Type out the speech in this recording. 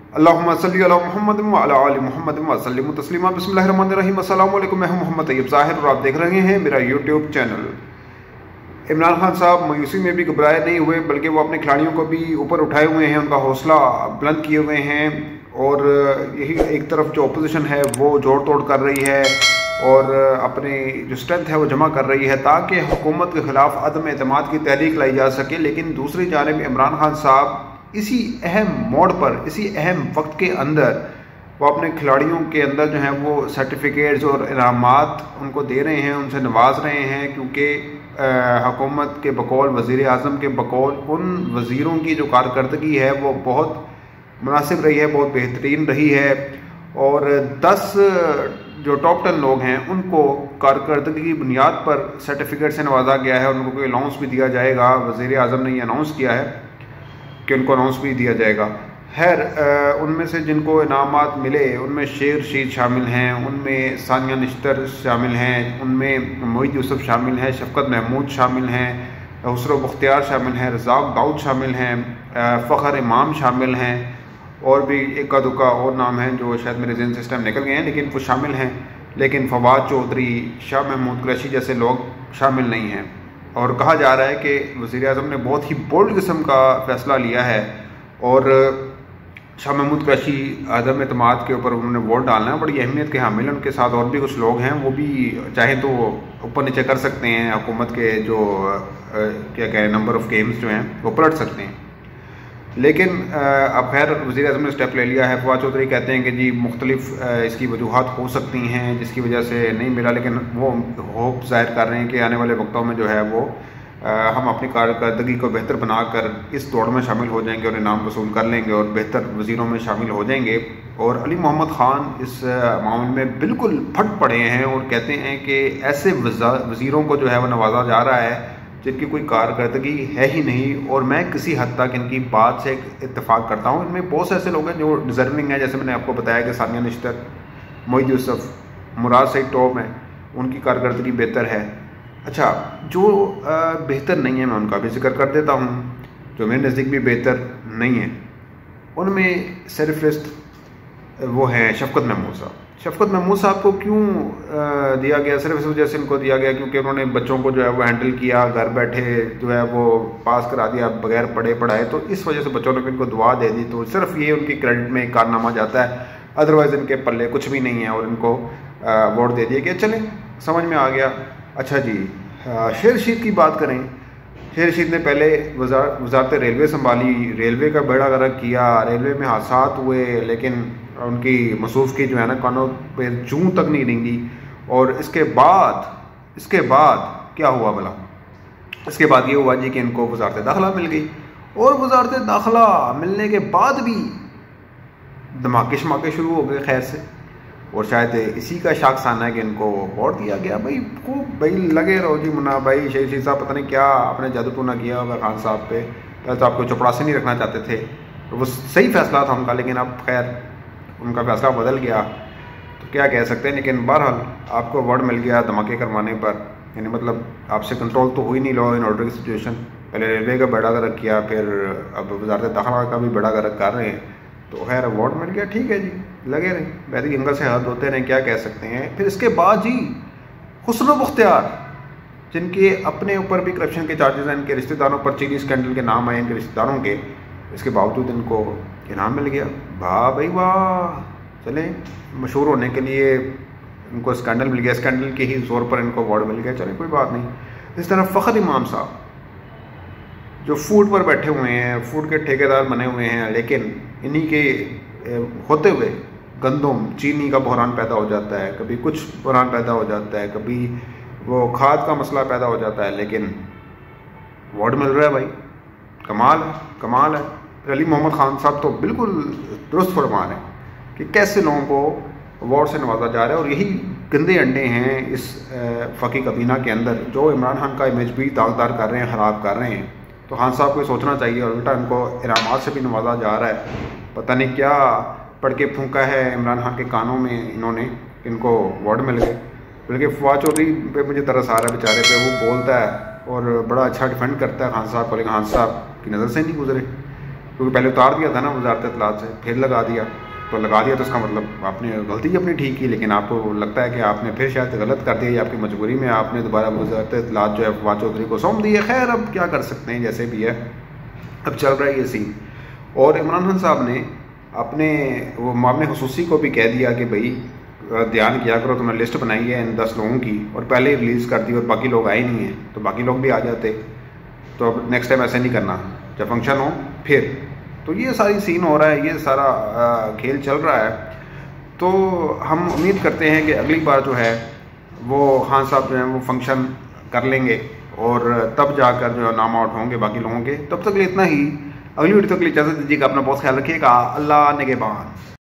अल्लाहुम्मा सल्ली अला मुहम्मद व अला आलि मुहम्मद व सल्लिम तस्लीमा। बिस्मिल्लाहिर्रहमानिर्रहीम। अस्सलामु अलैकुम, मैं हूं मोहम्मद तैयब ज़ाहिर और आप देख रहे हैं मेरा यूट्यूब चैनल। इमरान खान साहब मायूसी में भी घबराए नहीं हुए, बल्कि वो अपने खिलाड़ियों को भी ऊपर उठाए हुए हैं, उनका हौसला बुलंद किए हुए हैं। और यही एक तरफ जो अपोजिशन है वो जोड़ तोड़ कर रही है और अपनी जो स्ट्रेंथ है वो जमा कर रही है ताकि हुकूमत के ख़िलाफ़ अदम एतमाद की तहरीक लाई जा सके। लेकिन दूसरी जानिब इमरान खान साहब इसी अहम मोड़ पर, इसी अहम वक्त के अंदर वो अपने खिलाड़ियों के अंदर जो है वो सर्टिफिकेट्स और इनामात उनको दे रहे हैं, उनसे नवाज रहे हैं, क्योंकि हुकूमत के बकौल, वज़ीर आज़म के बकौल उन वज़ीरों की जो कारकर्दगी है वो बहुत मुनासिब रही है, बहुत बेहतरीन रही है। और 10 जो टॉप 10 लोग हैं उनको कारकर्दगी की बुनियाद पर सर्टिफिकेट से नवाजा गया है। उनको कोई अनाउंस भी दिया जाएगा, वज़ीर आज़म ने ये अनाउंस किया है कि उनको अनाउंस भी दिया जाएगा। खैर, उनमें से जिनको इनामात मिले उनमें शेर शीर शामिल हैं, उनमें सानिया निश्तर शामिल हैं, उनमें मोईद यूसुफ शामिल हैं, शफकत महमूद शामिल हैं, हुस्रो बख्तियार शामिल हैं, रज़ाक दाऊद शामिल हैं, फ़खर इमाम शामिल हैं, और भी इक्का दुक्का और नाम हैं जो शायद मेरे ज़हन से इस टाइम निकल गए हैं, लेकिन वो शामिल हैं। लेकिन फवाद चौधरी, शाह महमूद कुरैशी जैसे लोग शामिल नहीं हैं। और कहा जा रहा है कि वज़ीर आज़म ने बहुत ही बोल्ड किस्म का फ़ैसला लिया है और शाह महमूद कुरैशी अदम एतमाद के ऊपर उन्होंने वोट डालना है। बड़ी अहमियत के हामिल हैं। उनके साथ और भी कुछ लोग हैं, वो भी चाहें तो ऊपर नीचे कर सकते हैं, हुकूमत के जो क्या कहें नंबर ऑफ़ गेम्स जो हैं वो पलट सकते हैं। लेकिन अब खैर वज़ीर आज़म ने स्टेप ले लिया है। फवाद चौधरी कहते हैं कि जी मुख्तलिफ इसकी वजूहात हो सकती हैं जिसकी वजह से नहीं मिला, लेकिन वो होप ज़ाहिर कर रहे हैं कि आने वाले वक्तों में जो है वो हम अपनी कारकर्दगी को बेहतर बनाकर इस दौड़ में शामिल हो जाएंगे और इनाम वसूल कर लेंगे और बेहतर वज़ीरों में शामिल हो जाएंगे। और अली मोहम्मद ख़ान इस मामले में बिल्कुल फट पड़े हैं और कहते हैं कि ऐसे वज़ीरों को जो है वो नवाजा जा रहा है जिनकी कोई कारकर्दगी है ही नहीं। और मैं किसी हद तक इनकी बात से इत्तेफाक करता हूँ। इनमें बहुत से ऐसे लोग हैं जो डिज़र्विंग हैं, जैसे मैंने आपको बताया कि सानिया निश्तर, मोईद यूसुफ, मुराद सईद टॉप हैं, उनकी कारकर्दगी बेहतर है। अच्छा, जो बेहतर नहीं है मैं उनका भी जिक्र कर देता हूँ, जो मेरे नज़दीक भी बेहतर नहीं है। उनमें सरफहरिस्त वो हैं शफकत महमूद साहब। शफकत महमूद साहब को क्यों दिया गया? सिर्फ इस वजह से इनको दिया गया क्योंकि उन्होंने बच्चों को जो है वो हैंडल किया, घर बैठे जो है वो पास करा दिया बगैर पढ़े पढ़ाए, तो इस वजह से बच्चों ने इनको दुआ दे दी, तो सिर्फ ये उनकी क्रेडिट में कारनामा जाता है। अदरवाइज़ इनके पल्ले कुछ भी नहीं है और इनको वोट दे दिया कि चलें, समझ में आ गया। अच्छा जी, शेर रशीद की बात करें। शेर रशीद ने पहले वजारत रेलवे संभाली, रेलवे का बेड़ा गर्क किया, रेलवे में हादसात हुए, लेकिन उनकी मसूफ़ की जो है ना कानों पे जूं तक नहीं रेंगी। और इसके बाद क्या हुआ भला? इसके बाद ये हुआ जी कि इनको वजारत दाखिला मिल गई, और वजारत दाखिला मिलने के बाद भी धमाके शमाके शुरू हो गए खैर से। और शायद इसी का शाखसाना है कि इनको वोट दिया गया। भाई लगे रहो जी मुन्ना भाई, शेर रशीद साहब पता नहीं क्या आपने जादू टूना किया होगा खान साहब पे। पहले तो आपको चपड़ासी नहीं रखना चाहते थे, तो वो सही फैसला था उनका, लेकिन अब खैर उनका फैसला बदल गया, तो क्या कह सकते हैं। लेकिन बहरहाल आपको अवार्ड मिल गया धमाके करवाने पर, यानी मतलब आपसे कंट्रोल तो हुई नहीं लॉ एंड ऑर्डर की सिचुएशन। पहले रेलवे का बेड़ा गर्क किया, फिर अब वजारत दाखिला का भी बेड़ा गर्क कर रहे हैं, तो खैर अवार्ड मिल गया, ठीक है जी, लगे रहे, वैसे एंगल से हाथ धोते रहे, क्या कह सकते हैं। फिर इसके बाद जी हुस्रो बख्तियार, जिनके अपने ऊपर भी करप्शन के चार्जेस हैं, इनके रिश्तेदारों पर चीनी स्कैंडल के नाम आए इनके रिश्तेदारों के, इसके बावजूद इनको इनाम मिल गया। वाह भाई वाह, चलें, मशहूर होने के लिए इनको स्कैंडल मिल गया, स्कैंडल के ही जोर पर इनको अवार्ड मिल गया, चलें कोई बात नहीं। इस तरह फ़खर इमाम साहब जो फूड पर बैठे हुए हैं, फूड के ठेकेदार बने हुए हैं, लेकिन इन्हीं के होते हुए गंदम चीनी का बहरान पैदा हो जाता है, कभी कुछ बहरान पैदा हो जाता है, कभी वो खाद का मसला पैदा हो जाता है, लेकिन अवार्ड मिल रहा है भाई, कमाल है, कमाल है। अली मोहम्मद ख़ान साहब तो बिल्कुल दुरुस्त फरमा रहे हैं कि कैसे लोगों को अवार्ड से नवाजा जा रहा है। और यही गंदे अंडे हैं इस फ़की कबीना के अंदर, जो इमरान खान का इमेज भी दागदार कर रहे हैं, ख़राब कर रहे हैं। तो खान साहब को सोचना चाहिए, और उल्टा इनको इनामात से भी नवाजा जा रहा है। पता नहीं क्या पढ़ के फूंका है इमरान खान के कानों में इन्होंने, इनको अवार्ड मिल गए। बल्कि फवाद चौधरी पे मुझे तरस आ रहा है बेचारे पे, वो बोलता है और बड़ा अच्छा डिफेंड करता है खान साहब को, लेकिन खान साहब की नज़र से नहीं गुजरे। کیونکہ پہلے اتار دیا تھا نا وزارت اطلاعات سے، پھر لگا دیا تو اس کا مطلب آپ نے غلطی اپنی ٹھیک کی، لیکن آپ کو لگتا ہے کہ آپ نے پھر شاید غلط کر دیا یا آپ کی مجبوری میں آپ نے دوبارہ وزارت اطلاعات جو ہے فواد چودھری کو سونپ دی ہے۔ خیر اب کیا کر سکتے ہیں، جیسے بھی ہے اب چل رہا ہے یہ سین۔ اور عمران خان صاحب نے اپنے وہ معاون خصوصی کو بھی کہہ دیا کہ بھائی دھیان کیا کرو، تم نے لسٹ بنائی ہے ان 10 لوگوں کی اور پہلے ہی ریلیز کر دی اور باقی لوگ آئے نہیں ہیں، تو باقی لوگ بھی آ جاتے، تو اب نیکسٹ ٹائم ایسے نہیں کرنا، جب فنکشن ہو پھر۔ تو یہ ساری سین ہو رہا ہے، یہ سارا کھیل چل رہا ہے۔ تو ہم امید کرتے ہیں کہ اگلی بار جو ہے وہ خان صاحب جو ہیں وہ فنکشن کر لیں گے اور تب جا کر جو ہے نام آؤٹ ہوں گے باقی لوگوں کے۔ تب تک لیے اتنا ہی، اگلی ویڈیو تک لیے اجازت دیجیے گا، اپنا بہت خیال رکھیے گا، اللہ نگہبان۔